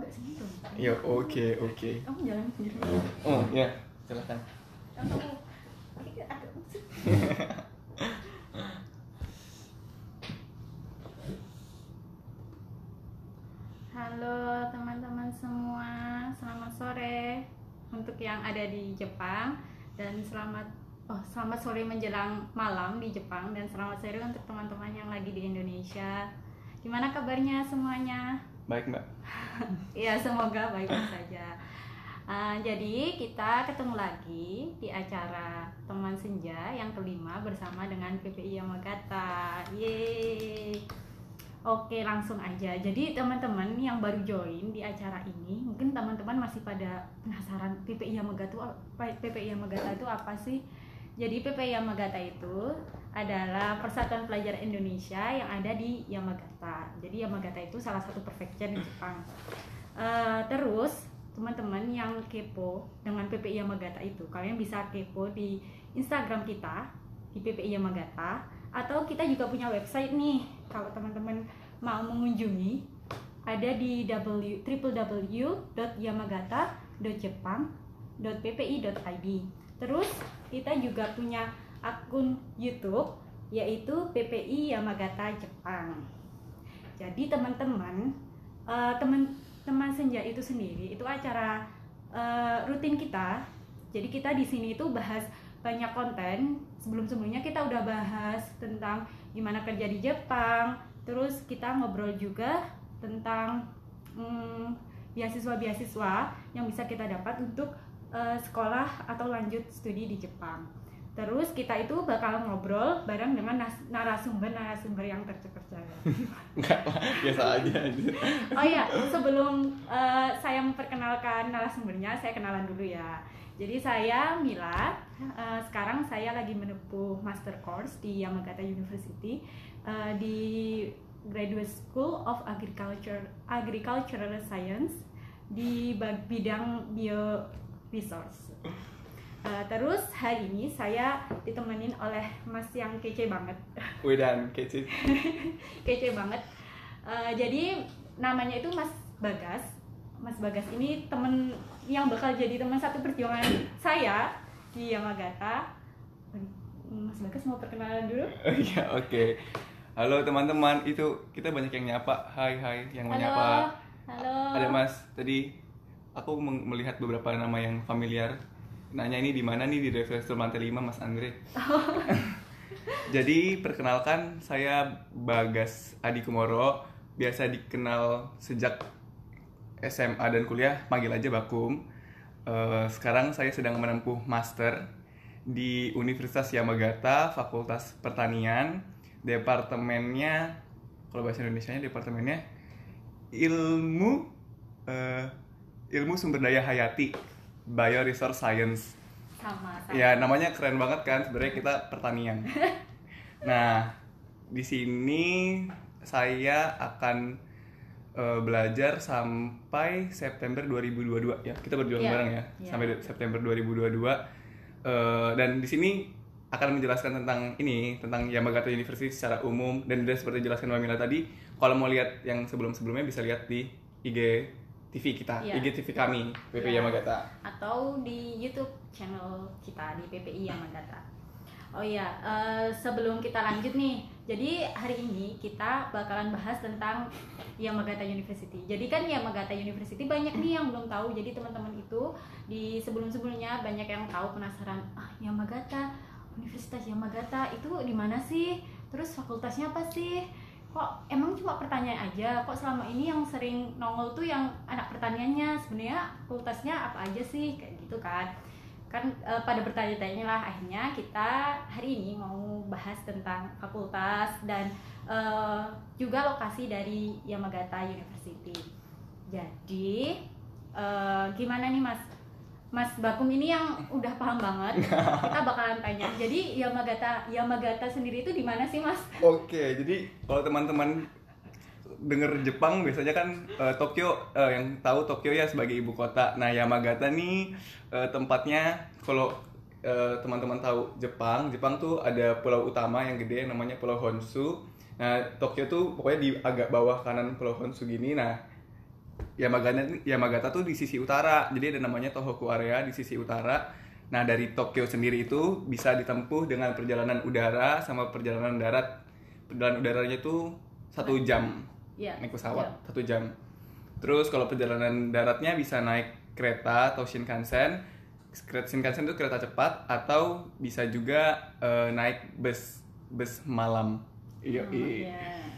nggak sih itu? Ya oke. Kamu jangan sendiri. Oh ya, silakan. Kamu agak Halo teman-teman semua, selamat sore untuk yang ada di Jepang dan selamat sore menjelang malam di Jepang dan selamat sore untuk teman-teman yang lagi di Indonesia. Gimana kabarnya semuanya? Baik Mbak. Ya semoga baik-baik saja. Jadi kita ketemu lagi di acara Teman Senja yang kelima bersama dengan PPI Yamagata. Yeay. Oke, langsung aja. Jadi teman-teman yang baru join di acara ini, mungkin teman-teman masih pada penasaran PPI Yamagata itu apa sih? Jadi PPI Yamagata itu adalah Persatuan Pelajar Indonesia yang ada di Yamagata. Jadi Yamagata itu salah satu prefektur di Jepang. Terus teman-teman yang kepo dengan PPI Yamagata itu, kalian bisa kepo di Instagram kita di PPI Yamagata, atau kita juga punya website nih. Kalau teman-teman mau mengunjungi, ada di www.yamagata.jepang.ppi.id. Terus kita juga punya akun YouTube yaitu PPI Yamagata Jepang. Jadi teman-teman, teman senja itu sendiri itu acara rutin kita. Jadi kita di sini itu bahas banyak konten. Sebelumnya kita udah bahas tentang gimana kerja di Jepang. Terus kita ngobrol juga tentang beasiswa-beasiswa yang bisa kita dapat untuk sekolah atau lanjut studi di Jepang. Terus kita itu bakal ngobrol bareng dengan narasumber yang terpercaya. Enggak, biasa aja. Oh iya, sebelum saya memperkenalkan narasumbernya, saya kenalan dulu ya. Jadi saya Mila, sekarang saya lagi menempuh master course di Yamagata University di Graduate School of Agricultural Science di bidang bioresource. Terus hari ini saya ditemenin oleh Mas yang kece banget. Wedan kece. Kece banget. Jadi namanya itu Mas Bagas. Mas Bagas ini temen yang bakal jadi teman satu perjuangan saya di Yamagata. Mas Bagas mau perkenalan dulu? Iya, oke. Halo teman-teman, itu kita banyak yang nyapa. Hai, yang menyapa. Halo. Ada Mas, tadi aku melihat beberapa nama yang familiar. Nanya ini di mana nih, di restoran lantai 5 Mas Andre. Jadi perkenalkan, saya Bagas Adi Kumoro, biasa dikenal sejak SMA dan kuliah, panggil aja Bakum. Sekarang saya sedang menempuh master di Universitas Yamagata, Fakultas Pertanian, departemennya, kalau bahasa Indonesianya departemennya ilmu sumber daya hayati, Bioresource Science. Sama. Ya, namanya keren banget kan, sebenarnya kita pertanian. Nah, di sini saya akan belajar sampai September 2022 ya. Kita berjuang bareng ya. Sampai September 2022. Dan di sini akan menjelaskan tentang Yamagata University secara umum, dan seperti dijelaskan Mbak Mila tadi, kalau mau lihat yang sebelumnya bisa lihat di IG TV kita, IG TV kami, PPI Yamagata, atau di YouTube channel kita di PPI Yamagata. Oh iya, sebelum kita lanjut nih, jadi hari ini kita bakalan bahas tentang Yamagata University. Jadi kan Yamagata University banyak nih yang belum tahu. Jadi teman-teman itu di sebelumnya banyak yang tahu, penasaran, Yamagata, Universitas Yamagata itu di mana sih? Terus fakultasnya apa sih? Kok emang cuma pertanyaan aja? Kok selama ini yang sering nongol tuh yang anak pertaniannya, sebenarnya fakultasnya apa aja sih? Kayak gitu kan pada bertanya-tanya lah, akhirnya kita hari ini mau bahas tentang fakultas dan juga lokasi dari Yamagata University. Jadi gimana nih Mas Bakum ini yang udah paham banget, kita bakalan tanya. Jadi Yamagata sendiri itu di mana sih Mas? Oke, jadi kalau teman-teman denger Jepang biasanya kan Tokyo, yang tahu Tokyo ya sebagai ibu kota. Nah, Yamagata nih tempatnya, kalau teman-teman tahu Jepang tuh ada pulau utama yang gede namanya Pulau Honshu. Nah, Tokyo tuh pokoknya di agak bawah kanan Pulau Honshu gini. Nah, Yamagata tuh di sisi utara, jadi ada namanya Tohoku area di sisi utara. Nah dari Tokyo sendiri itu bisa ditempuh dengan perjalanan udara sama perjalanan darat. Perjalanan udaranya tuh 1 jam, naik pesawat 1 jam. Terus kalau perjalanan daratnya bisa naik kereta atau Shinkansen. Shinkansen itu kereta cepat, atau bisa juga naik bus malam. Iya.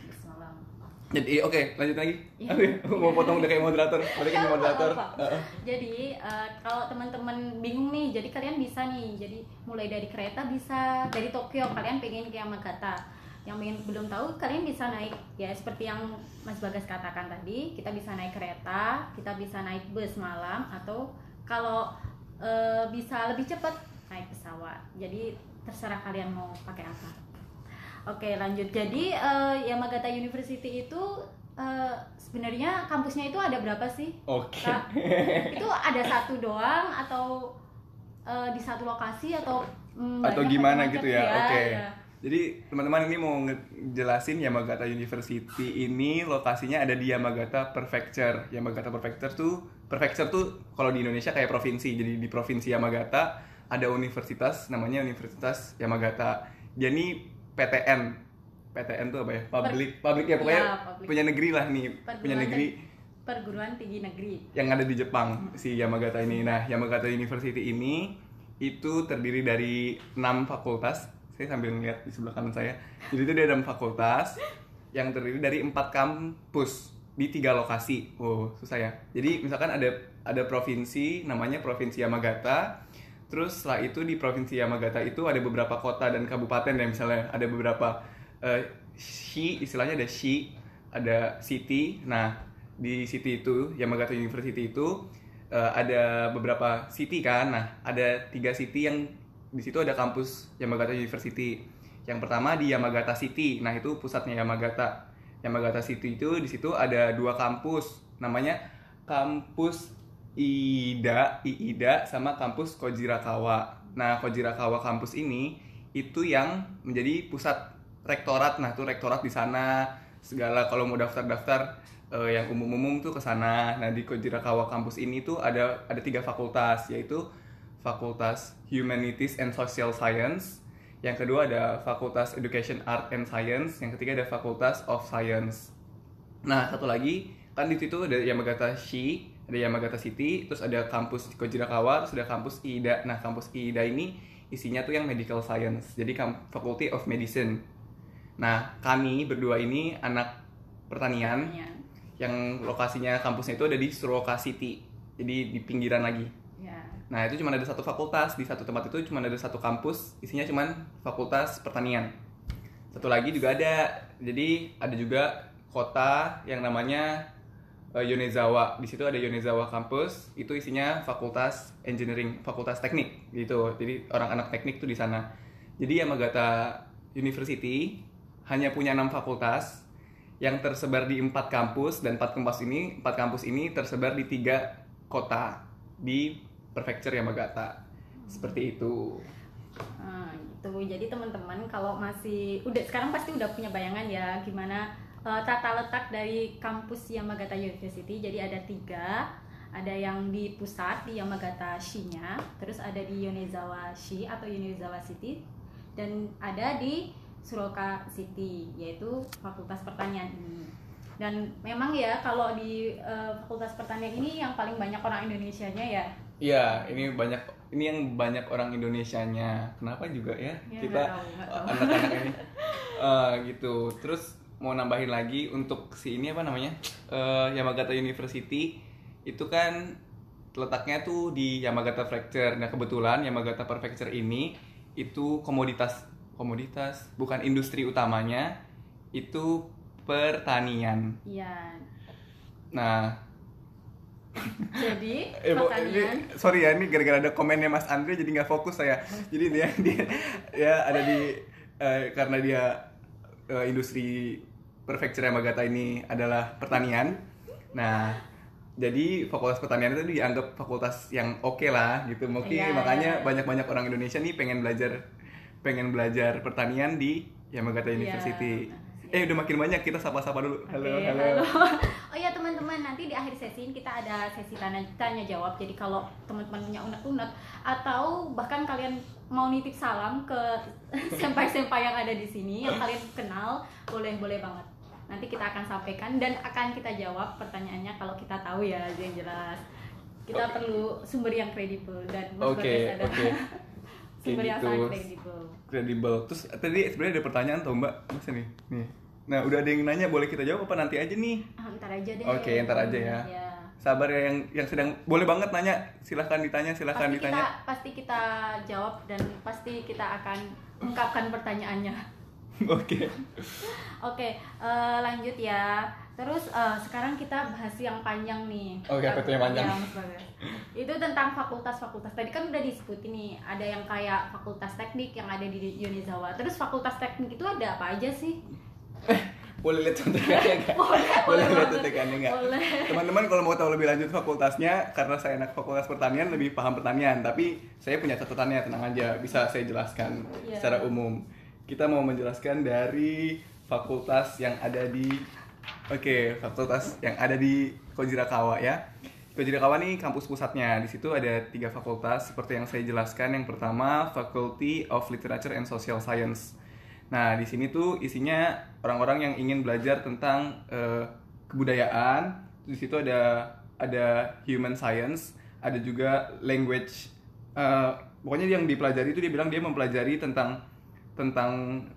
Bus malam. Jadi oke, lanjut lagi. Mau potong udah kayak moderator. Balikin ke moderator. Jadi kalau teman-teman bingung nih, jadi kalian bisa nih. Jadi mulai dari kereta bisa dari Tokyo, kalian pengen ke Yamagata. Yang belum tahu, kalian bisa naik ya seperti yang Mas Bagas katakan tadi, kita bisa naik kereta, kita bisa naik bus malam, atau kalau bisa lebih cepat naik pesawat. Jadi terserah kalian mau pakai apa. Oke, lanjut. Jadi Yamagata University itu sebenarnya kampusnya itu ada berapa sih? Oke. Kak? Itu ada satu doang atau di satu lokasi atau atau gimana gitu ya? Oke. Ya. Jadi teman-teman ini mau ngejelasin Yamagata University ini lokasinya ada di Yamagata Prefecture. Yamagata Prefecture tuh kalau di Indonesia kayak provinsi. Jadi di provinsi Yamagata ada universitas namanya Universitas Yamagata. Dia nih PTN. PTN tuh apa ya? Public ya pokoknya punya negeri lah nih. Punya negeri. Perguruan tinggi negeri. Yang ada di Jepang si Yamagata ini. Nah, Yamagata University ini itu terdiri dari 6 fakultas. Saya sambil ngeliat di sebelah kanan saya. Jadi itu dia ada 6 fakultas yang terdiri dari 4 kampus di 3 lokasi. Wow, susah ya. Jadi misalkan ada provinsi namanya Provinsi Yamagata. Terus setelah itu di Provinsi Yamagata itu ada beberapa kota dan kabupaten ya, misalnya ada beberapa istilahnya ada ada city. Nah, di city itu Yamagata University itu ada beberapa city kan. Nah, ada 3 city yang di situ ada kampus Yamagata University. Yang pertama di Yamagata City. Nah, itu pusatnya Yamagata. Yamagata City itu di situ ada 2 kampus. Namanya kampus Iida sama kampus Kojirakawa. Nah, Kojirakawa kampus ini itu yang menjadi pusat rektorat. Nah, tuh rektorat di sana. Segala kalau mau daftar-daftar yang umum-umum tuh ke sana. Nah, di Kojirakawa kampus ini tuh ada 3 fakultas, yaitu Fakultas Humanities and Social Science, yang kedua ada Fakultas Education, Art and Science, yang ketiga ada Fakultas of Science. Nah, satu lagi kan di situ ada Yamagata ada Yamagata City, terus ada kampus Kojirakawa, terus ada kampus Iida. Nah, kampus Iida ini isinya tuh yang Medical Science, jadi Faculty of Medicine. Nah, kami berdua ini anak pertanian, yang lokasinya kampusnya itu ada di Suroka City, jadi di pinggiran lagi. Nah, itu cuma ada 1 fakultas, di satu tempat itu cuma ada 1 kampus, isinya cuma fakultas pertanian. Satu lagi juga ada, jadi ada juga kota yang namanya Yonezawa. Di situ ada Yonezawa kampus, itu isinya fakultas engineering, fakultas teknik gitu. Jadi orang anak teknik tuh di sana. Jadi Yamagata University hanya punya 6 fakultas yang tersebar di 4 kampus, dan 4 kampus ini tersebar di 3 kota di Prefecture Yamagata. Seperti itu. Gitu. Jadi teman-teman kalau sekarang pasti udah punya bayangan ya gimana tata letak dari kampus Yamagata University. Jadi ada 3, ada yang di pusat di Yamagata Shi-nya, terus ada di Yonezawa Shi atau Yonezawa City, dan ada di Suroka City, yaitu Fakultas Pertanian ini. Dan memang ya kalau di Fakultas Pertanian ini yang paling banyak orang Indonesianya ya. Iya, ini yang banyak orang Indonesianya. Kenapa juga ya kita anak-anak ini gitu. Terus mau nambahin lagi untuk ini apa namanya, Yamagata University itu kan letaknya tuh di Yamagata Prefecture. Nah, kebetulan Yamagata Prefecture ini itu komoditas bukan industri utamanya, itu pertanian. Iya. Nah, jadi pertanian. Sorry ya, ini gara-gara ada komennya Mas Andre jadi nggak fokus saya. Jadi dia ya ada di karena dia industri Prefecture Yamagata ini adalah pertanian. Nah, jadi fakultas pertanian itu dianggap fakultas yang oke lah gitu. Mungkin makanya banyak-banyak orang Indonesia nih pengen belajar pertanian di Yamagata University. Udah makin banyak, kita sapa-sapa dulu. Halo, Oke, halo. Oh ya teman-teman, nanti di akhir sesi ini kita ada sesi tanya jawab. Jadi kalau teman-teman punya unek-unek atau bahkan kalian mau nitip salam ke senpai-senpai yang ada di sini yang kalian kenal, boleh banget. Nanti kita akan sampaikan dan akan kita jawab pertanyaannya kalau kita tahu ya, yang jelas. Kita perlu sumber yang kredibel dan Mas Bagas ada sumber yang sangat kredibel. Terus tadi sebenarnya ada pertanyaan tuh Mbak, masa nih? Nah, udah ada yang nanya, boleh kita jawab apa nanti aja nih? Ntar aja deh. Oke, ntar aja ya. Sabar ya yang sedang, boleh banget nanya, silahkan ditanya. Pasti kita jawab dan pasti kita akan ungkapkan pertanyaannya. Oke, lanjut ya. Terus sekarang kita bahas yang panjang nih. Oke, apa itu yang panjang? Ya, Mas Bagas. Itu tentang fakultas-fakultas. Tadi kan udah disebutin nih, ada yang kayak fakultas teknik yang ada di Unizawa. Terus fakultas teknik itu ada apa aja sih? Boleh lihat contekannya nggak? Boleh lihat contekannya nggak? Boleh. Teman-teman kalau mau tahu lebih lanjut fakultasnya, karena saya anak fakultas pertanian, lebih paham pertanian. Tapi saya punya catatannya, tenang aja, bisa saya jelaskan secara umum. Kita mau menjelaskan dari fakultas yang ada di fakultas yang ada di Kojirakawa ya. Kojirakawa nih kampus pusatnya. Di situ ada 3 fakultas seperti yang saya jelaskan. Yang pertama, Faculty of Literature and Social Science. Nah, di sini tuh isinya orang-orang yang ingin belajar tentang kebudayaan. Di situ ada human science, ada juga language. Pokoknya yang dipelajari itu dia bilang dia mempelajari tentang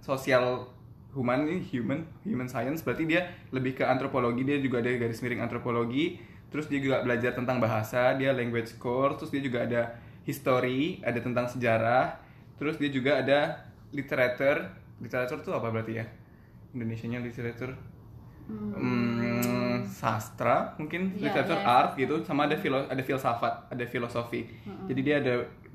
sosial human science, berarti dia lebih ke antropologi, dia juga ada garis miring antropologi. Terus dia juga belajar tentang bahasa, dia language course. Terus dia juga ada history, ada tentang sejarah. Terus dia juga ada literature itu apa berarti ya? Indonesianya literature sastra mungkin, literature art gitu, sama ada filsafat, ada filosofi. Jadi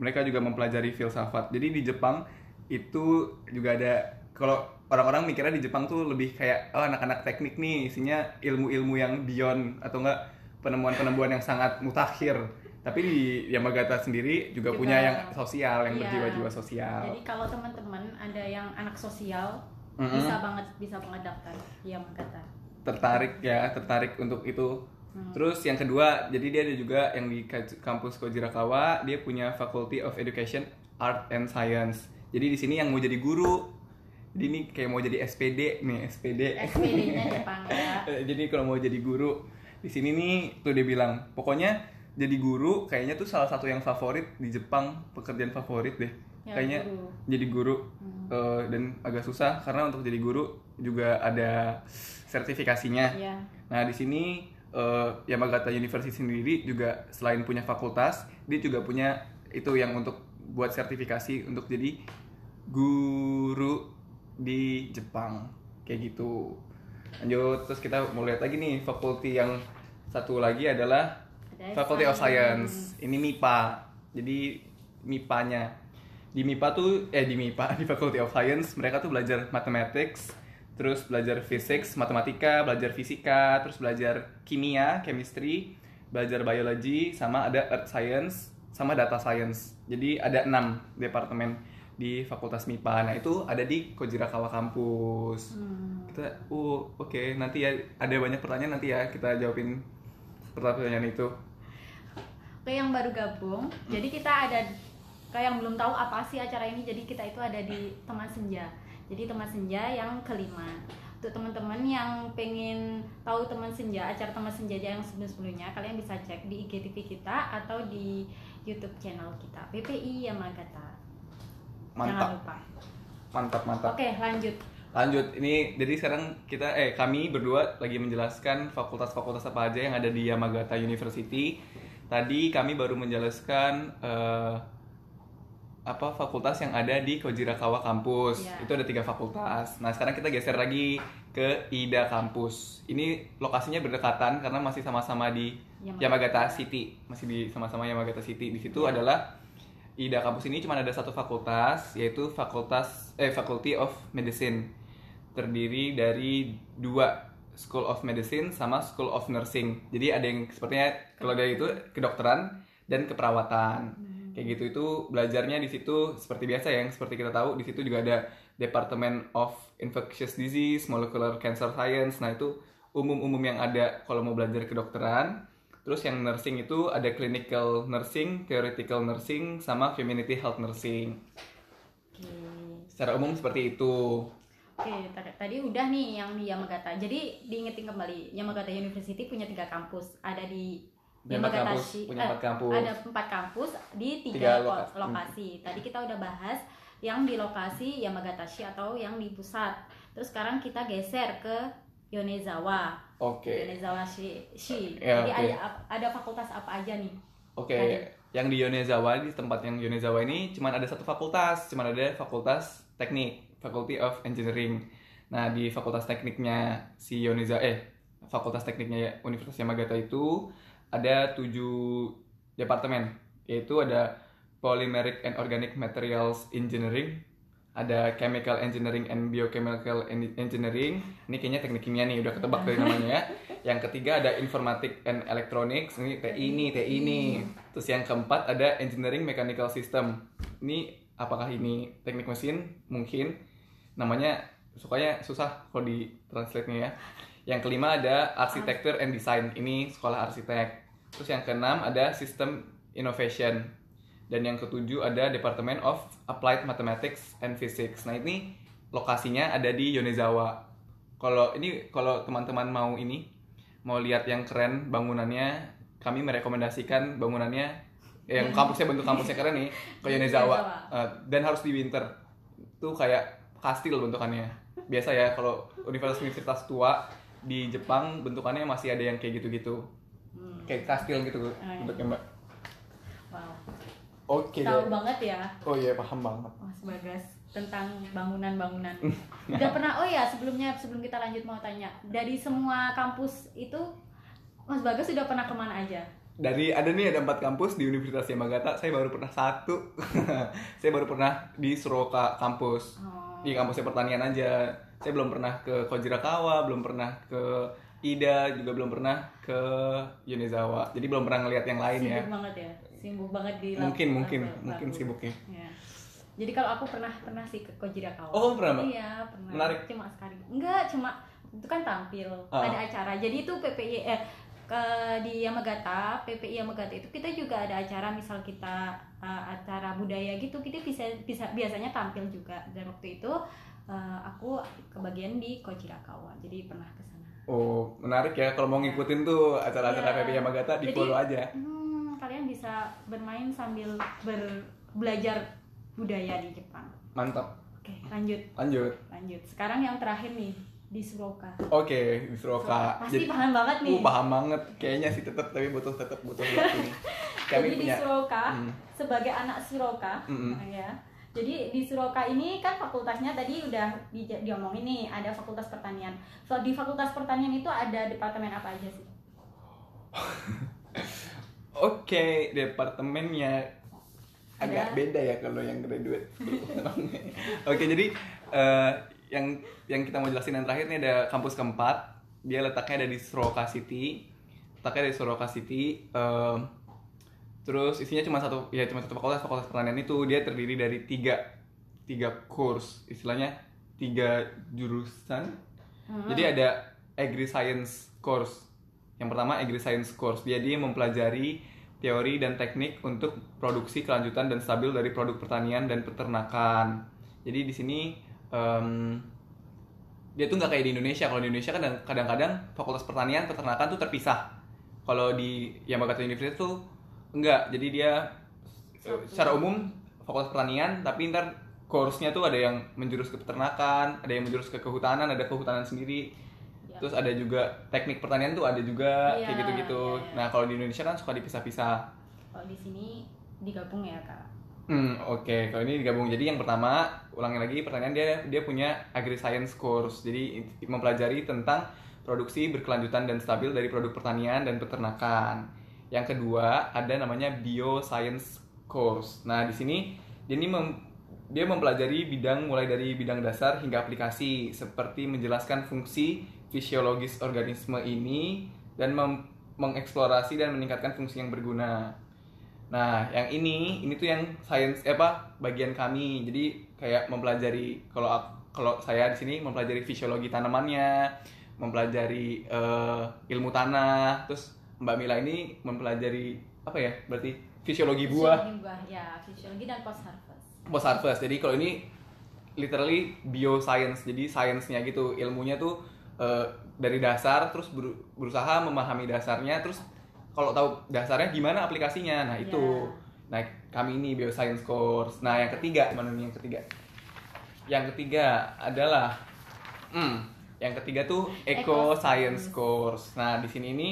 mereka juga mempelajari filsafat. Jadi di Jepang itu juga ada, kalau orang-orang mikirnya di Jepang tuh lebih kayak anak-anak teknik nih, isinya ilmu-ilmu yang beyond atau enggak penemuan-penemuan yang sangat mutakhir. Tapi di Yamagata sendiri juga punya yang sosial, yang berjiwa-jiwa sosial. Jadi kalau teman-teman ada yang anak sosial, bisa banget daftar di Yamagata. Tertarik untuk itu. Terus yang kedua, jadi dia ada juga yang di kampus Kojirakawa, dia punya Faculty of Education, Art and Science. Jadi di sini yang mau jadi guru, jadi ini kayak mau jadi SPD nih, SPD-nya Jepang ya. Jadi kalau mau jadi guru di sini nih, tuh dia bilang, pokoknya jadi guru kayaknya tuh salah satu yang favorit di Jepang, pekerjaan favorit deh. Kayaknya jadi guru. Dan agak susah karena untuk jadi guru juga ada sertifikasinya. Nah, di sini Yamagata University sendiri juga selain punya fakultas, dia juga punya itu yang untuk buat sertifikasi untuk jadi guru di Jepang kayak gitu. Lanjut, terus kita mau lihat lagi nih fakulti yang satu lagi adalah Faculty of Science. Ini MIPA. Jadi MIPA-nya di Faculty of Science mereka tuh belajar mathematics, terus belajar physics, matematika, belajar fisika, terus belajar kimia, chemistry, belajar biology, sama ada earth science, sama data science. Jadi ada 6 departemen di Fakultas MIPA. Nah, itu ada di Kojirakawa kampus. Kita nanti ya ada banyak pertanyaan, nanti ya kita jawabin pertanyaan itu. Oke, yang baru gabung. Jadi kita ada kayak yang belum tahu apa sih acara ini. Jadi kita itu ada di Teman Senja. Jadi Teman Senja yang kelima. Untuk teman-teman yang pengen tahu Teman Senja, acara Teman Senja yang sebelum-sebelumnya, kalian bisa cek di IGTV kita atau di YouTube channel kita, PPI Yamagata. Jangan lupa. Mantap. Oke, lanjut. Ini jadi sekarang kami berdua lagi menjelaskan fakultas-fakultas apa aja yang ada di Yamagata University. Tadi kami baru menjelaskan fakultas yang ada di Kojirakawa kampus. Itu ada 3 fakultas. Nah, sekarang kita geser lagi ke IDA kampus. Ini lokasinya berdekatan karena masih sama-sama di Yamagata City. Sama-sama Yamagata City. Di situ adalah IDA kampus ini cuma ada 1 fakultas, yaitu Faculty of Medicine. Terdiri dari 2, School of Medicine sama School of Nursing. Jadi ada yang sepertinya kalau dari itu kedokteran dan keperawatan. Kayak gitu, itu belajarnya di situ seperti biasa ya, yang seperti kita tahu di situ juga ada Department of Infectious Disease, Molecular Cancer Science. Nah, itu umum-umum yang ada kalau mau belajar kedokteran. Terus yang nursing itu ada clinical nursing, theoretical nursing, sama community health nursing. Oke. Secara umum seperti itu. Oke, tadi udah nih yang di Yamagata. Jadi diingetin kembali, Yamagata University punya 3 kampus. Ada di Yamagata Punya 4 kampus. Ada 4 kampus di 3 3 lokasi. Tadi kita udah bahas yang di lokasi Yamagatashi atau yang di pusat. Terus sekarang kita geser ke Yonezawa. Oke. Yonezawa Shi. Ya, Jadi oke. ada fakultas apa aja nih? Oke, Tadi. yang di Yonezawa, di tempat yang Yonezawa ini cuman ada satu fakultas, cuman ada fakultas teknik, Faculty of Engineering. Nah, di fakultas tekniknya si fakultas tekniknya Universitas Yamagata itu ada 7 departemen, yaitu ada Polymeric and Organic Materials Engineering, ada Chemical Engineering and Biochemical Engineering. Ini kayaknya teknik kimia nih, udah ketebak dari namanya ya. Yang ketiga ada Informatic and Electronics, ini TI ini. Terus yang keempat ada Engineering Mechanical System. Ini apakah ini teknik mesin? Mungkin. Namanya sukanya susah kalau di translate-nya ya. Yang kelima ada Architecture and Design. Ini sekolah arsitek. Terus yang keenam ada System Innovation. Dan yang ketujuh ada Department of Applied Mathematics and Physics. Nah, ini lokasinya ada di Yonezawa. Kalau teman-teman mau lihat yang keren bangunannya, kami merekomendasikan bangunannya yang bentuk kampusnya keren nih, ke Yonezawa. Dan harus di winter. Itu kayak kastil bentukannya. Biasa ya kalau universitas tua di Jepang bentukannya masih ada yang kayak gitu-gitu. Kayak kastil gitu bentuknya, Mbak. Wow. Oke. Tahu banget ya. Oh iya, paham banget. Mas Bagas tentang bangunan-bangunan. Udah pernah, sebelum kita lanjut mau tanya, dari semua kampus itu Mas Bagas sudah pernah kemana aja? Ada 4 kampus di Universitas Yamagata, saya baru pernah 1. Saya baru pernah di Suroka kampus. Di kampusnya pertanian aja. Saya belum pernah ke Kojirakawa, belum pernah ke Ida, juga belum pernah ke Yonezawa. Jadi belum pernah ngelihat yang lain ya. Sibuk banget di Mungkin sibuknya. Ya. Jadi kalau aku pernah sih ke Kojirakawa. Oh, pernah, Mbak? Iya, pernah. Menarik. Cuma sekali. Enggak, cuma itu kan tampil, ada acara. Jadi itu PPI di Yamagata, PPI Yamagata itu kita juga ada acara, misal kita acara budaya gitu, kita bisa biasanya tampil juga. Dan waktu itu aku kebagian di Kojirakawa. Jadi pernah ke sana. Oh, menarik ya. Kalau mau ngikutin tuh acara-acara PPI Yamagata, di follow aja. Kalian bisa bermain sambil belajar budaya di Jepang. Mantap. Oke, lanjut. Sekarang yang terakhir nih, di Suroka. Oke, di Suroka. Pasti paham banget nih. Paham banget. Kayaknya sih tapi butuh waktu nih. Jadi di Suroka, sebagai anak Suroka, ya. Jadi di Suroka ini kan fakultasnya tadi udah diomongin nih, ada fakultas pertanian. So, di fakultas pertanian itu ada departemen apa aja sih? Oke, departemennya agak beda ya kalau yang graduate. Oke, jadi yang kita mau jelasin yang terakhir nih ada kampus keempat. Dia letaknya ada di Suroka City. Terus isinya cuma satu fakultas pertanian itu. Dia terdiri dari tiga course, istilahnya 3 jurusan. Jadi ada Agri Science course. Yang pertama Agri Science course. Dia mempelajari teori dan teknik untuk produksi kelanjutan dan stabil dari produk pertanian dan peternakan. Jadi di sini dia tuh nggak kayak di Indonesia. Kalau di Indonesia kan kadang-kadang fakultas pertanian peternakan tuh terpisah. Kalau di Yamagata University tuh enggak. Jadi dia secara umum fakultas pertanian, tapi ntar course-nya tuh ada yang menjurus ke peternakan, ada yang menjurus ke kehutanan, ada kehutanan sendiri. Terus ada juga teknik pertanian tuh ada juga kayak gitu-gitu. Nah, kalau di Indonesia kan suka dipisah-pisah. Kalau di sini digabung ya, Kak. Oke. Kalau ini digabung. Jadi yang pertama, ulangi lagi, pertanian dia punya Agri Science course. Jadi mempelajari tentang produksi berkelanjutan dan stabil dari produk pertanian dan peternakan. Yang kedua, ada namanya Bioscience course. Nah, di sini dia mempelajari mulai dari bidang dasar hingga aplikasi, seperti menjelaskan fungsi fisiologis organisme ini dan mengeksplorasi dan meningkatkan fungsi yang berguna. Nah, yang ini tuh yang science bagian kami. Jadi kayak mempelajari kalau saya di sini mempelajari fisiologi tanamannya, mempelajari ilmu tanah. Terus Mbak Mila ini mempelajari apa ya? Berarti fisiologi buah. Fisiologi buah, ya, fisiologi dan post harvest. Post harvest. Jadi kalau ini literally bioscience. Jadi sainsnya gitu, ilmunya tuh dari dasar terus berusaha memahami dasarnya, terus kalau tahu dasarnya gimana aplikasinya. Nah, itu. Nah, kami ini bioscience course. Nah, yang ketiga, mana nih yang ketiga? Yang ketiga adalah yang ketiga tuh eco science course. Nah, di sini ini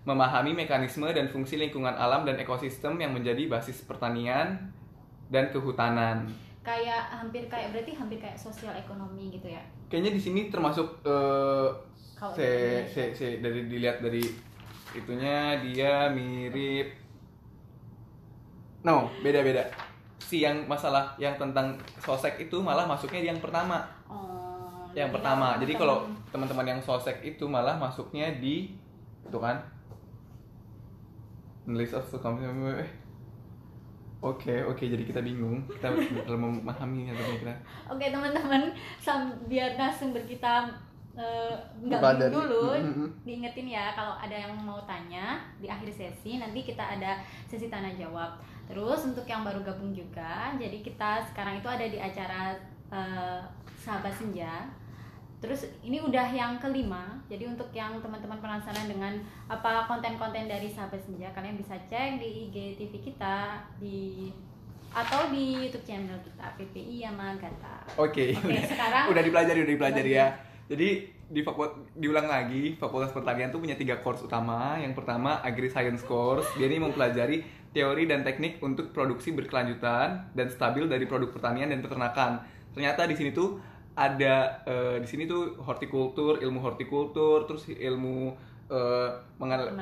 memahami mekanisme dan fungsi lingkungan alam dan ekosistem yang menjadi basis pertanian dan kehutanan. Berarti hampir kayak sosial ekonomi gitu ya. Kayaknya di sini termasuk dari dilihat dari itunya dia mirip. No, beda-beda. Si yang masalah yang tentang sosek itu malah masuknya yang pertama. Yang pertama. Jadi kalau teman-teman yang sosek itu malah masuknya di itu kan. List of components. Oke, jadi kita bingung. Kita dalam memahami atau kita. Oke, teman-teman, biar narasumber kita nggak bingung dulu, diingetin ya kalau ada yang mau tanya di akhir sesi, nanti kita ada sesi tanya jawab. Terus untuk yang baru gabung juga, jadi kita sekarang itu ada di acara Sahabat Senja. Terus ini udah yang kelima. Jadi untuk yang teman-teman penasaran dengan apa konten-konten dari Sahabat Senja, kalian bisa cek di IG TV kita atau di YouTube channel kita PPI Yamagata. Oke, sekarang udah dipelajari ya. Jadi diulang lagi, Fakultas Pertanian tuh punya 3 course utama. Yang pertama Agri Science course. Dia ini mempelajari teori dan teknik untuk produksi berkelanjutan dan stabil dari produk pertanian dan peternakan. Ternyata di sini tuh ada di sini tuh hortikultur, ilmu hortikultur, terus ilmu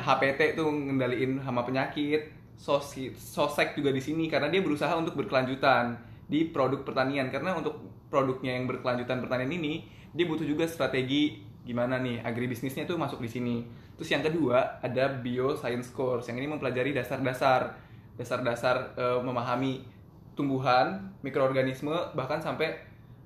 HPT tuh ngendaliin hama penyakit. Sosek juga di sini karena dia berusaha untuk berkelanjutan di produk pertanian, karena untuk produknya yang berkelanjutan pertanian ini dia butuh juga strategi gimana nih agribisnisnya tuh masuk di sini. Terus yang kedua ada bioscience course, yang ini mempelajari dasar-dasar memahami tumbuhan, mikroorganisme, bahkan sampai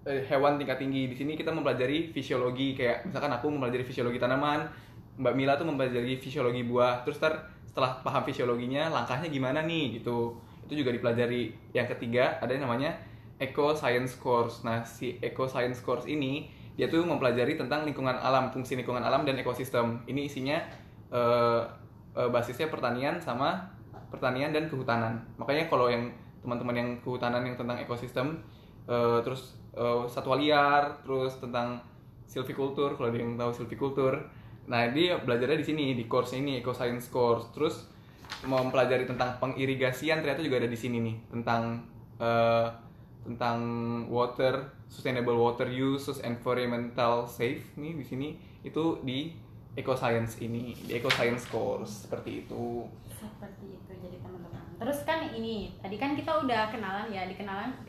hewan tingkat tinggi. Di sini kita mempelajari fisiologi, kayak misalkan aku mempelajari fisiologi tanaman, Mbak Mila tuh mempelajari fisiologi buah. Terus setelah paham fisiologinya, langkahnya gimana nih gitu. Itu juga dipelajari. Yang ketiga ada yang namanya Eco Science Course. Nah, si Eco Science Course ini dia tuh mempelajari tentang lingkungan alam, fungsi lingkungan alam dan ekosistem. Ini isinya basisnya pertanian dan kehutanan. Makanya kalau yang teman-teman yang kehutanan yang tentang ekosistem, terus satwa liar, terus tentang silvicultur, kalau ada yang tahu silvicultur. Nah, dia belajarnya di sini, di course ini, Eco Science Course. Terus mempelajari tentang pengirigasian ternyata juga ada di sini nih, tentang water, sustainable water use, environmental safe nih di sini, itu di Eco Science ini, di Eco Science Course seperti itu. Jadi teman-teman. Terus kan ini, tadi kan kita udah kenalan ya, di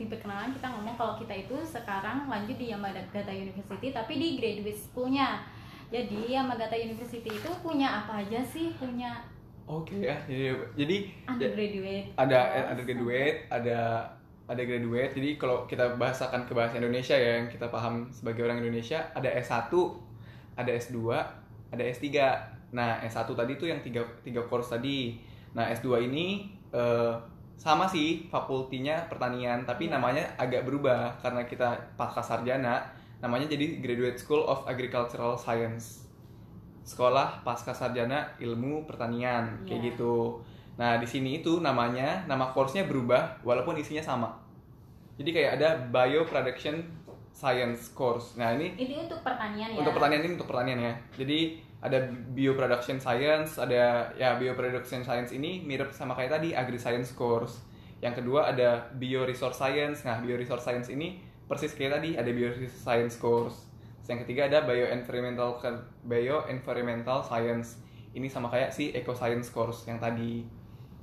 perkenalan kita ngomong kalau kita itu sekarang lanjut di Yamagata University tapi di graduate school-nya. Jadi Yamagata University itu punya apa aja sih? Oke ya. Jadi undergraduate. Ada graduate. Jadi kalau kita bahasakan ke bahasa Indonesia ya, yang kita paham sebagai orang Indonesia, ada S1, ada S2, ada S3. Nah, S1 tadi tuh yang tiga course tadi. Nah, S2 ini sama sih fakultinya pertanian, tapi namanya agak berubah karena kita pasca sarjana, namanya jadi Graduate School of Agricultural Science. Sekolah pasca sarjana ilmu pertanian, kayak gitu. Nah, di sini itu nama course-nya berubah walaupun isinya sama. Jadi kayak ada Bioproduction Science course. Nah, ini untuk pertanian ya. Untuk pertanian ya. Jadi ada Bioproduction Science, Bioproduction Science ini mirip sama kayak tadi Agri Science course. Yang kedua ada Bioresource Science. Nah, Bioresource Science ini persis kayak tadi ada Bioresource Science course. Yang ketiga ada Bioenvironmental Science. Ini sama kayak si Eco Science course yang tadi.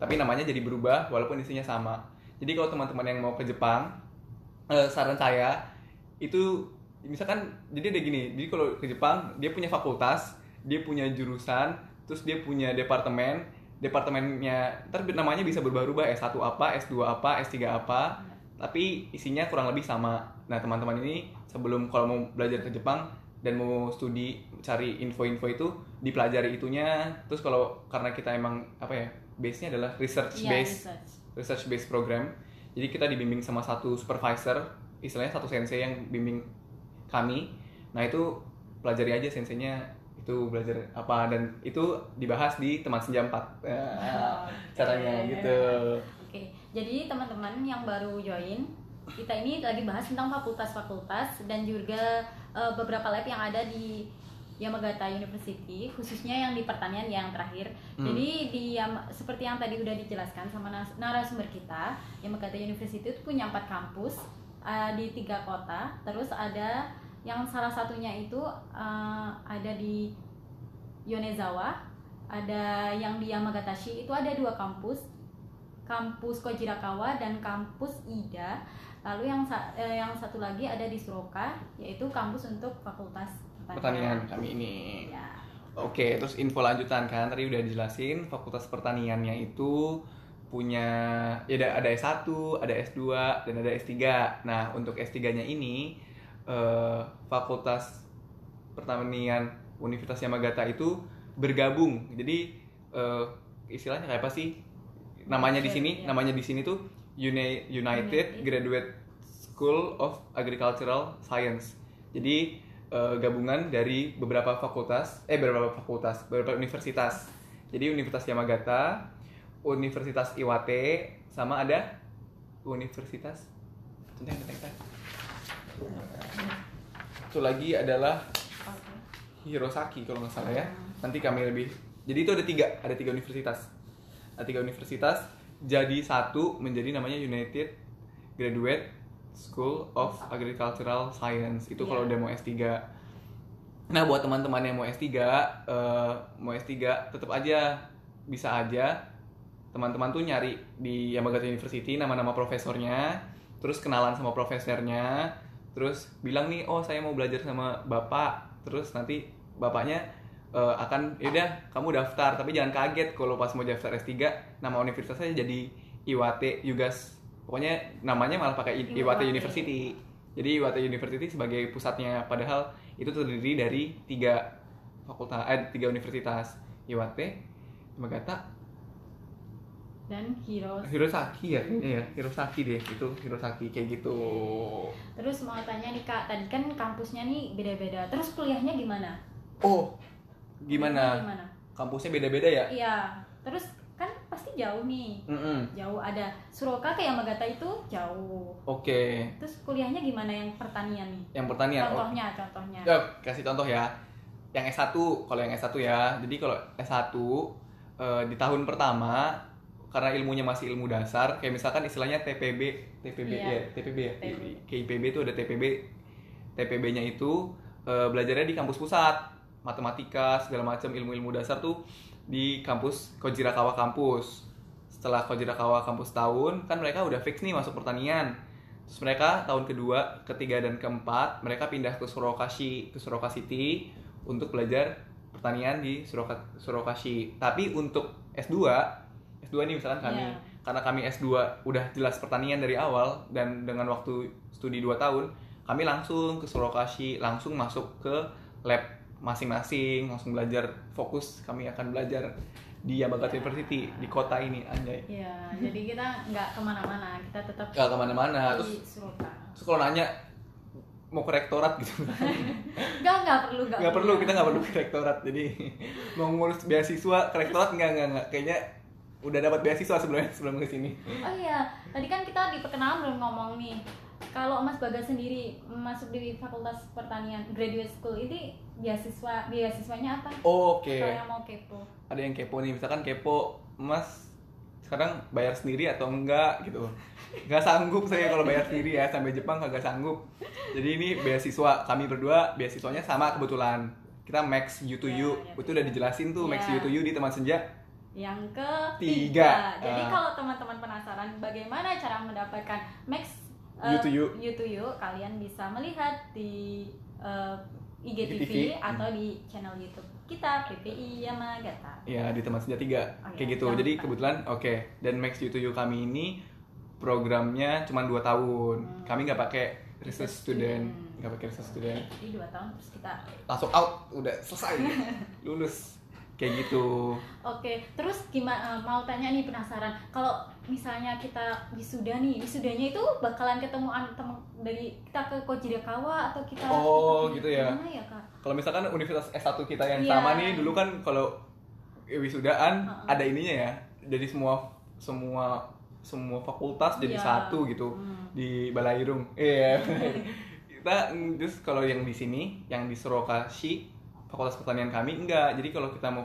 Tapi namanya jadi berubah walaupun isinya sama. Jadi kalau teman-teman yang mau ke Jepang, saran saya itu misalkan jadi ada gini. Jadi kalau ke Jepang dia punya fakultas, dia punya jurusan, terus dia punya departemen, departemennya ntar namanya bisa berubah-ubah, S1 apa, S2 apa, S3 apa, tapi isinya kurang lebih sama. Nah teman-teman ini sebelum kalau mau belajar ke Jepang dan mau studi cari info-info itu dipelajari itunya. Terus kalau karena kita emang apa ya, base-nya adalah research based program, jadi kita dibimbing sama satu supervisor, istilahnya satu sensei yang bimbing kami. Nah itu pelajari aja senseinya itu belajar apa, dan itu dibahas di teman senja 4 caranya gitu. Oke, jadi teman-teman yang baru join, kita ini lagi bahas tentang fakultas-fakultas dan juga beberapa lab yang ada di Yamagata University, khususnya yang di pertanian yang terakhir. Jadi seperti yang tadi udah dijelaskan sama narasumber kita, Yamagata University itu punya 4 kampus di 3 kota. Terus ada yang salah satunya itu ada di Yonezawa, ada yang di Yamagatashi, itu ada 2 kampus, kampus Kojirakawa dan kampus Ida. Lalu yang satu lagi ada di Suroka, yaitu kampus untuk fakultas pertanian kami ini. Ya. Oke, terus info lanjutan kan tadi udah dijelasin, fakultas pertaniannya itu punya ya ada S1, ada S2 dan ada S3. Nah, untuk S3-nya ini fakultas pertanian Universitas Yamagata itu bergabung. Jadi istilahnya kayak apa sih? Namanya di sini tuh United Graduate School of Agricultural Science. Jadi gabungan dari beberapa universitas. Jadi Universitas Yamagata, Universitas Iwate, sama ada Universitas itu lagi adalah Hirosaki kalau nggak salah ya. Nanti kami lebih. Jadi itu ada tiga universitas. Ada 3 universitas jadi satu menjadi namanya United Graduate School of Agricultural Science. Itu kalau udah mau S3. Nah, buat teman-teman yang mau S3 tetap aja bisa aja teman-teman tuh nyari di Yamagata University nama-nama profesornya, terus kenalan sama profesornya, terus bilang nih, oh saya mau belajar sama bapak, terus nanti bapaknya akan yaudah kamu daftar, tapi jangan kaget kalau pas mau daftar S3 nama universitasnya jadi Iwate Yugas, pokoknya namanya malah pakai Iwate University. Jadi Iwate University sebagai pusatnya, padahal itu terdiri dari 3 universitas, Iwate, Yamagata, dan Hirosaki ya, Hirosaki deh, itu Hirosaki kayak gitu. Terus mau tanya nih Kak, tadi kan kampusnya nih beda-beda, terus kuliahnya gimana? Oh, gimana? Kampusnya beda-beda ya? Iya, terus kan pasti jauh nih, jauh, ada Suroka ke Yamagata itu jauh. Oke. Terus kuliahnya gimana yang pertanian nih? Yang pertanian? Contohnya. Ya, kasih contoh ya. Yang S1, kalau yang S1 ya, jadi kalau S1 di tahun pertama, karena ilmunya masih ilmu dasar, kayak misalkan istilahnya TPB ya. KIPB itu ada TPB-nya itu belajarnya di kampus pusat, matematika segala macam ilmu-ilmu dasar tuh di kampus Kojirakawa kampus. Setelah Kojirakawa kampus tahun, kan mereka udah fix nih masuk pertanian. Terus mereka tahun kedua, ketiga dan keempat mereka pindah ke Suroka City untuk belajar pertanian di Surokashi. Tapi untuk S2 nih misalkan kami, karena kami S2 udah jelas pertanian dari awal dan dengan waktu studi 2 tahun, kami langsung ke Surokashi, langsung masuk ke lab masing-masing, langsung belajar fokus. Kami akan belajar di Yamagata University di kota ini, anjay. Iya, jadi kita nggak kemana-mana, kita tetap nggak kemana-mana. di Suroka. Terus kalau nanya mau ke rektorat gitu, nggak perlu, kita nggak perlu ke rektorat. Jadi mau ngurus beasiswa ke rektorat nggak, kayaknya udah dapat beasiswa sebelum ke sini. Oh iya, tadi kan kita di perkenalan belum ngomong nih. Kalau Mas Bagas sendiri masuk di Fakultas Pertanian Graduate School ini beasiswanya apa? Oke. Kalau yang mau kepo. Ada yang kepo nih, misalkan kepo, Mas sekarang bayar sendiri atau enggak gitu. Nggak sanggup saya kalau bayar sendiri ya, sampai Jepang kagak sanggup. Jadi ini beasiswa, kami berdua beasiswanya sama kebetulan. Kita Max U2U, itu udah dijelasin tuh Max U2U di Teman Senja yang ketiga. Jadi kalau teman-teman penasaran bagaimana cara mendapatkan Max U2U, kalian bisa melihat di IGTV atau di channel YouTube kita PPI Yamagata. Ya, di Teman Senja 3 kayak gitu. Jangan Jadi lupa. kebetulan dan Max You to You kami ini programnya cuma 2 tahun. Kami nggak pakai research student, Jadi 2 tahun terus kita. langsung out, udah selesai, lulus kayak gitu. Oke, terus gimana? Mau tanya nih, penasaran. Kalau misalnya kita wisudanya itu bakalan ketemu teman dari kita ke Kojirakawa atau kita Gitu ya. Gimana ya, Kak? Kalau misalkan universitas S1 kita yang Iya. sama nih, dulu kan kalau wisudaan ada ininya ya. Jadi semua fakultas jadi Iya. satu gitu di Balairung. Iya. Kita terus kalau yang di sini, yang di Surokashi, Fakultas Pertanian kami enggak. Jadi kalau kita mau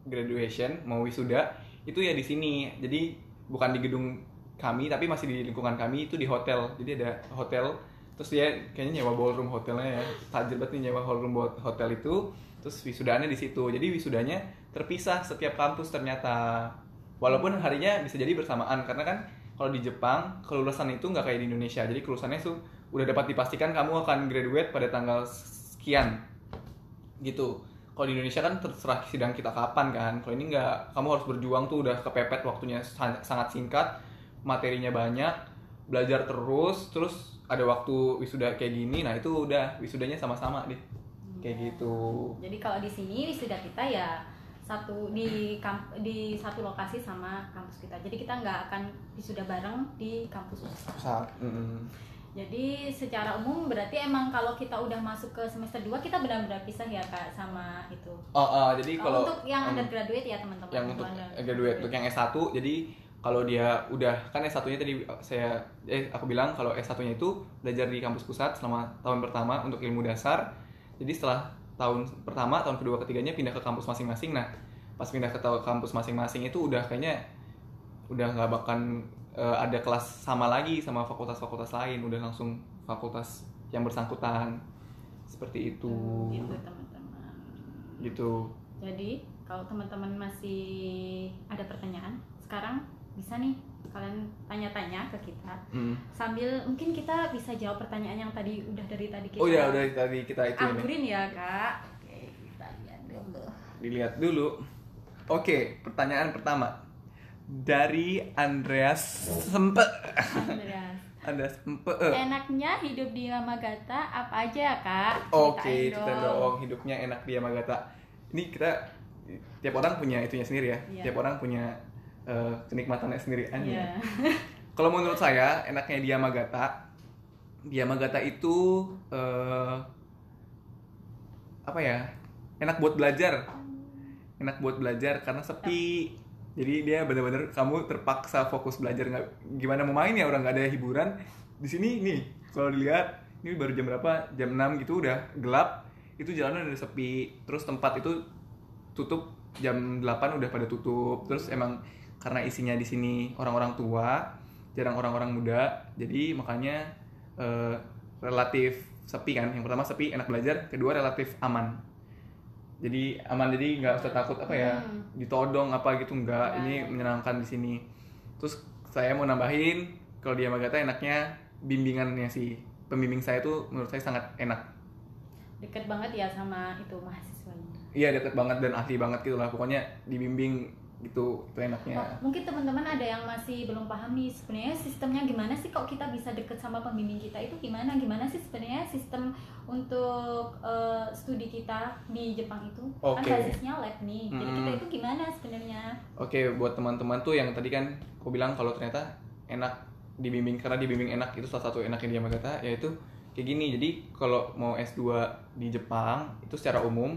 graduation, mau wisuda, itu ya di sini. Jadi bukan di gedung kami, tapi masih di lingkungan kami, itu di hotel. Jadi ada hotel, terus dia kayaknya nyewa ballroom hotelnya ya. Tajir banget nih nyewa ballroom hotel itu. Terus wisudaannya di situ. Jadi wisudanya terpisah setiap kampus ternyata. Walaupun harinya bisa jadi bersamaan, karena kan kalau di Jepang kelulusan itu nggak kayak di Indonesia. Jadi kelulusannya tuh udah dapat dipastikan kamu akan graduate pada tanggal sekian gitu. Kalau di Indonesia kan terserah sidang kita kapan kan. Kalau ini nggak, kamu harus berjuang tuh, udah kepepet waktunya sangat singkat, materinya banyak, belajar terus ada waktu wisuda kayak gini. Nah itu udah wisudanya sama-sama deh kayak gitu. Jadi kalau di sini wisuda kita ya di satu lokasi sama kampus kita. Jadi kita nggak akan wisuda bareng di kampus besar. Jadi secara umum berarti emang kalau kita udah masuk ke semester 2 kita benar-benar pisah ya, Kak, sama itu. Jadi kalau untuk yang undergraduate ya teman-teman. yang untuk graduate, untuk yang S1, jadi kalau dia udah kan S1-nya tadi aku bilang kalau S1-nya itu belajar di kampus pusat selama tahun pertama untuk ilmu dasar. Jadi setelah tahun pertama, tahun kedua, ketiganya pindah ke kampus masing-masing. Nah, pas pindah ke kampus masing-masing itu udah kayaknya udah nggak bakal ada kelas sama lagi sama fakultas-fakultas lain, udah langsung fakultas yang bersangkutan seperti itu. Gitu teman-teman. Gitu. Jadi kalau teman-teman masih ada pertanyaan, sekarang bisa nih kalian tanya-tanya ke kita. Sambil mungkin kita bisa jawab pertanyaan yang tadi dari tadi kita. Udah tadi kita itu Ampurin ya, Kak. Oke, kita lihat dulu. Dilihat dulu. Oke, pertanyaan pertama dari Andreas Sempe. Andreas Sempe. Enaknya hidup di Yamagata apa aja ya, Kak? Oke, kita dong hidupnya enak di Yamagata. Ini kita tiap orang punya itunya sendiri ya. Iya. Tiap orang punya kenikmatannya sendiri aja. Iya. Kalau menurut saya enaknya di Yamagata itu apa ya? Enak buat belajar karena sepi. Jadi dia benar-benar kamu terpaksa fokus belajar, nggak gimana mau main ya, orang nggak ada hiburan. Di sini nih kalau dilihat ini baru jam berapa, jam 6 gitu udah gelap, itu jalanan udah sepi, terus tempat itu tutup jam 8 udah pada tutup. Terus emang karena isinya di sini orang-orang tua, jarang orang-orang muda, jadi makanya relatif sepi kan. Yang pertama sepi, enak belajar, kedua relatif aman. Jadi nggak usah takut ditodong apa gitu, nggak. Ini menyenangkan di sini. Terus saya mau nambahin, kalau di Yamagata enaknya bimbingannya sih. Pembimbing saya tuh menurut saya sangat enak. Deket banget ya sama itu mahasiswanya. Iya, deket banget dan ahli banget gitu lah. Pokoknya dibimbing gitu, itu enaknya. Mungkin teman-teman ada yang masih belum paham nih sebenarnya sistemnya gimana sih kok kita bisa deket sama pembimbing kita itu gimana sih sebenarnya sistem untuk studi kita di Jepang itu. Kan basisnya lab nih. Jadi kita itu gimana sebenarnya? Oke, buat teman-teman tuh yang tadi kan aku bilang kalau ternyata enak dibimbing, karena dibimbing enak, itu salah satu enaknya di Yamagata, yaitu kayak gini. Jadi kalau mau S2 di Jepang itu secara umum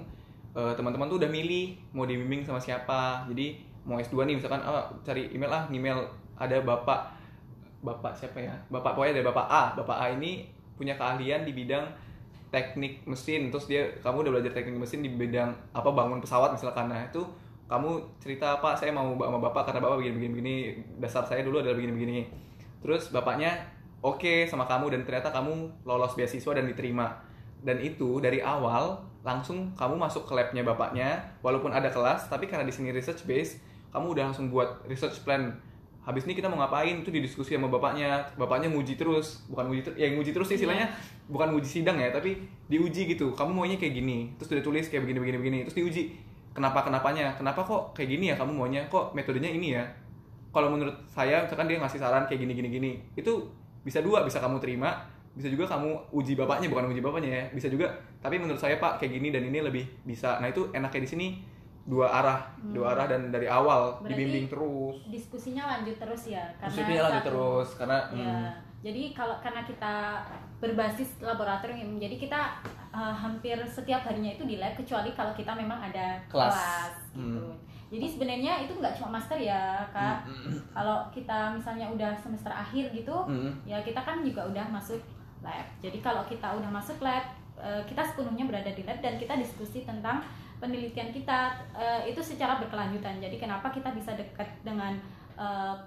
teman-teman tuh udah milih mau dibimbing sama siapa. Jadi mau S2 nih misalkan cari email ada bapak siapa ya, pokoknya ada Bapak A ini punya keahlian di bidang teknik mesin, terus kamu udah belajar teknik mesin di bidang bangun pesawat misalkan. Nah itu kamu cerita saya mau sama bapak karena bapak begini dasar saya dulu adalah begini. Terus bapaknya oke sama kamu dan ternyata kamu lolos beasiswa dan diterima, dan itu dari awal langsung kamu masuk ke labnya bapaknya, walaupun ada kelas tapi karena di sini research base, kamu udah langsung buat research plan habis ini kita mau ngapain, itu didiskusi sama bapaknya nguji terus, bukan nguji terus sih istilahnya, bukan nguji sidang ya, tapi diuji gitu, kamu maunya kayak gini, terus udah tulis kayak begini, terus diuji kenapa-kenapanya, kenapa kok kayak gini ya kamu maunya, kok metodenya ini ya. Kalau menurut saya misalkan dia ngasih saran kayak gini, itu bisa dua, bisa kamu terima, bisa juga kamu uji bapaknya, bukan uji bapaknya ya, bisa juga, tapi menurut saya Pak kayak gini dan ini lebih bisa. Nah itu enaknya di sini dua arah dan dari awal berarti dibimbing terus. Diskusinya lanjut terus ya, Diskusinya lanjut terus karena ya. Jadi karena kita berbasis laboratorium, jadi kita hampir setiap harinya itu di lab, kecuali kalau kita memang ada kelas gitu. Jadi sebenarnya itu nggak cuma master ya Kak. Kalau kita misalnya udah semester akhir gitu, ya kita kan juga udah masuk lab. Jadi kalau kita udah masuk lab, kita sepenuhnya berada di lab dan kita diskusi tentang penelitian kita, itu secara berkelanjutan. Jadi kenapa kita bisa dekat dengan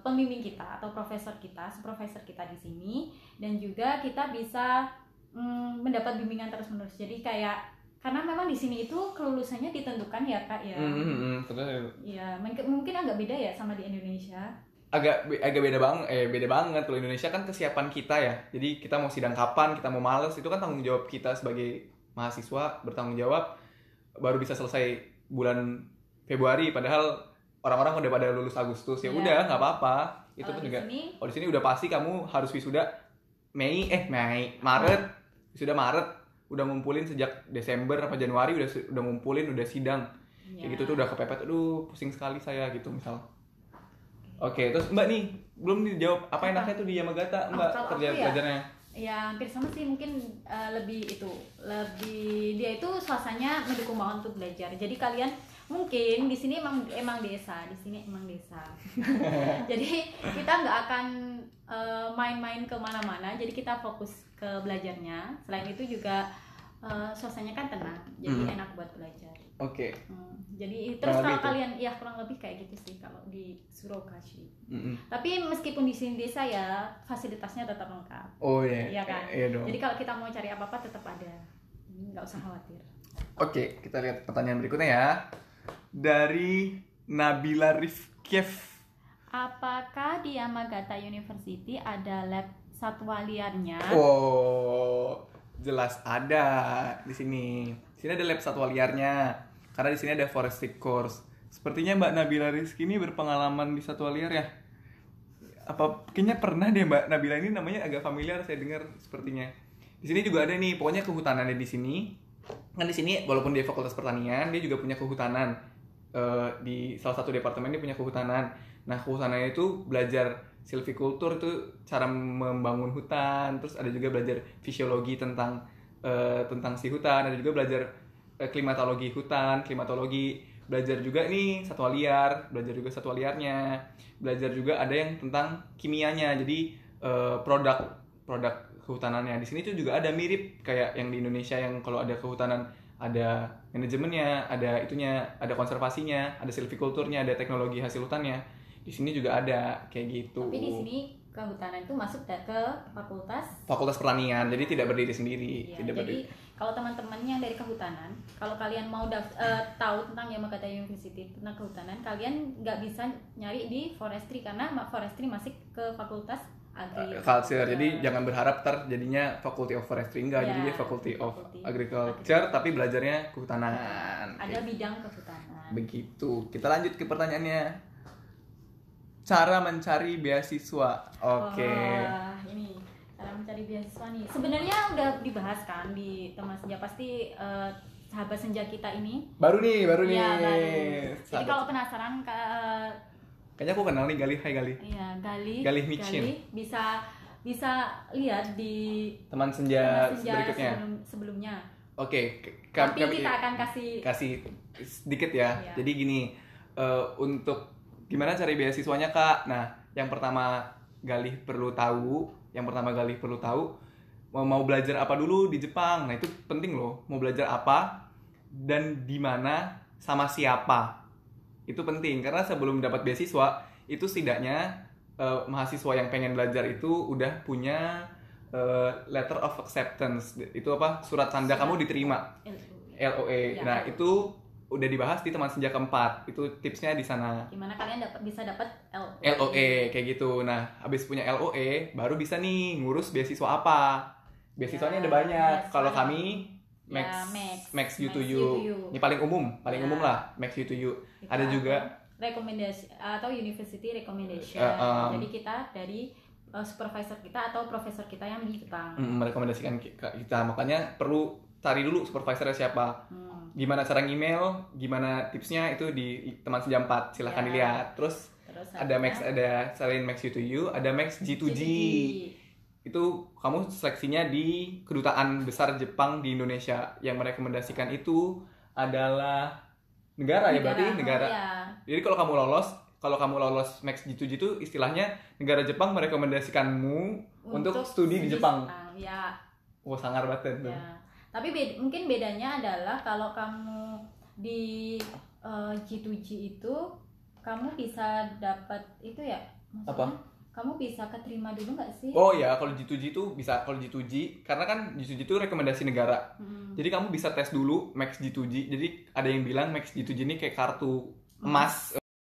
pembimbing kita atau supervisor kita di sini, dan juga kita bisa mendapat bimbingan terus-menerus. Jadi kayak karena memang di sini itu kelulusannya ditentukan ya Kak ya. Ya mungkin agak beda ya sama di Indonesia. Agak beda banget. Kalau Indonesia kan kesiapan kita ya. Jadi kita mau sidang kapan, kita mau males, itu kan tanggung jawab kita sebagai mahasiswa, bertanggung jawab. Baru bisa selesai bulan Februari, padahal orang-orang udah pada lulus Agustus. Ya udah, nggak apa-apa. Itu pun juga. Oh di sini udah pasti kamu harus wisuda Maret. Wisuda Maret, udah ngumpulin sejak Desember apa Januari, udah ngumpulin, udah sidang. Kayak gitu tuh udah kepepet. Aduh, pusing sekali saya gitu misal. Oke, terus Mbak nih belum dijawab apa enaknya tuh di Yamagata Mbak kerja pelajarnya? Ya hampir sama sih, mungkin lebih dia itu suasananya mendukung banget untuk belajar. Jadi kalian mungkin di sini emang desa, jadi kita nggak akan main-main kemana-mana, jadi kita fokus ke belajarnya. Selain itu juga suasananya kan tenang, jadi enak buat belajar. Oke. Jadi terus kalau kalian ya kurang lebih kayak gitu sih kalau di Surokashi. Tapi meskipun di sini desa ya fasilitasnya tetap lengkap. Oh iya. Iya kan. Iya dong. Jadi kalau kita mau cari apa-apa tetap ada. Nggak usah khawatir. Oke, kita lihat pertanyaan berikutnya ya. Dari Nabila Rifkiev. Apakah di Yamagata University ada lab satwa liarnya? Oh, jelas ada di sini. Di sini ada lab satwa liarnya. Karena di sini ada forestry course. Sepertinya Mbak Nabila Rizky ini berpengalaman di satwa liar ya. Kayaknya pernah deh Mbak Nabila ini, namanya agak familiar saya dengar sepertinya. Di sini juga ada nih, pokoknya kehutanannya di sini. Kan di sini walaupun dia Fakultas Pertanian, dia juga punya kehutanan. Di salah satu departemen dia punya kehutanan. Nah, kehutanannya itu belajar silvicultur, itu cara membangun hutan, terus ada juga belajar fisiologi tentang si hutan, ada juga belajar klimatologi hutan, belajar juga nih satwa liar, belajar juga satwa liarnya, belajar juga ada yang tentang kimianya, jadi produk kehutanannya. Di sini tuh juga ada mirip kayak yang di Indonesia, yang kalau ada kehutanan ada manajemennya, ada itunya, ada konservasinya, ada silviculturnya, ada teknologi hasil hutannya. Di sini juga ada kayak gitu. Tapi di sini kehutanan itu masuk ke Fakultas Pertanian, jadi tidak berdiri sendiri. Ya, jadi kalau teman-teman yang dari kehutanan, kalau kalian mau tahu tentang Yamagata University tentang kehutanan, kalian nggak bisa nyari di forestry karena forestry masih ke Fakultas Agriculture. Jadi jangan berharap jadinya Faculty of Forestry, enggak, jadi dia Faculty of Agriculture, tapi belajarnya kehutanan. Ada bidang kehutanan. Begitu. Kita lanjut ke pertanyaannya. Cara mencari beasiswa. Oke. Ini cara mencari beasiswa nih. Sebenarnya udah dibahas kan di teman senja, pasti sahabat senja kita ini. Baru nih. Baru. Jadi kalau penasaran kayaknya aku kenal nih Galih. Hai Galih. Iya, Galih Michin. Bisa lihat di teman senja berikutnya. Sebelumnya. Oke. Tapi kita akan kasih sedikit ya. Iya. Jadi gini, untuk gimana cari beasiswanya Kak? Nah, yang pertama Galih perlu tahu mau belajar apa dulu di Jepang. Nah, itu penting loh. Mau belajar apa dan di mana sama siapa. Itu penting karena sebelum dapat beasiswa itu setidaknya mahasiswa yang pengen belajar itu udah punya letter of acceptance. Itu apa? Surat tanda kamu diterima. LOA. Ya, nah, itu udah dibahas di teman senja keempat. Itu tipsnya di sana. Gimana kalian bisa dapat LOE kayak gitu. Nah, habis punya LOE baru bisa nih ngurus beasiswa apa. Beasiswanya ada banyak. Kalau kami Max U2U. Ini paling umum lah, Max U2U. Ada juga rekomendasi atau university recommendation. Jadi kita dari supervisor kita atau profesor kita yang di Jepang merekomendasikan kita. Makanya perlu cari dulu supervisornya siapa. Gimana cara email, gimana tipsnya itu di teman senja 4. Silahkan dilihat. Terus ada selain Max U2U, ada Max G2G. Itu kamu seleksinya di Kedutaan Besar Jepang di Indonesia. Yang merekomendasikan itu adalah negara. Ya. Jadi kalau kamu lolos Max G2G itu istilahnya negara Jepang merekomendasikanmu untuk studi di Jepang. Ya. Wah, sangar banget tuh. Ya. Tapi mungkin bedanya adalah kalau kamu di G2G itu kamu bisa dapat itu ya. Maksudnya, apa? Kamu bisa keterima dulu nggak sih? Oh ya, kalau G2G itu bisa. Kalau G2G, karena kan G2G itu rekomendasi negara. Jadi kamu bisa tes dulu Max G2G. Jadi ada yang bilang Max G2G ini kayak kartu emas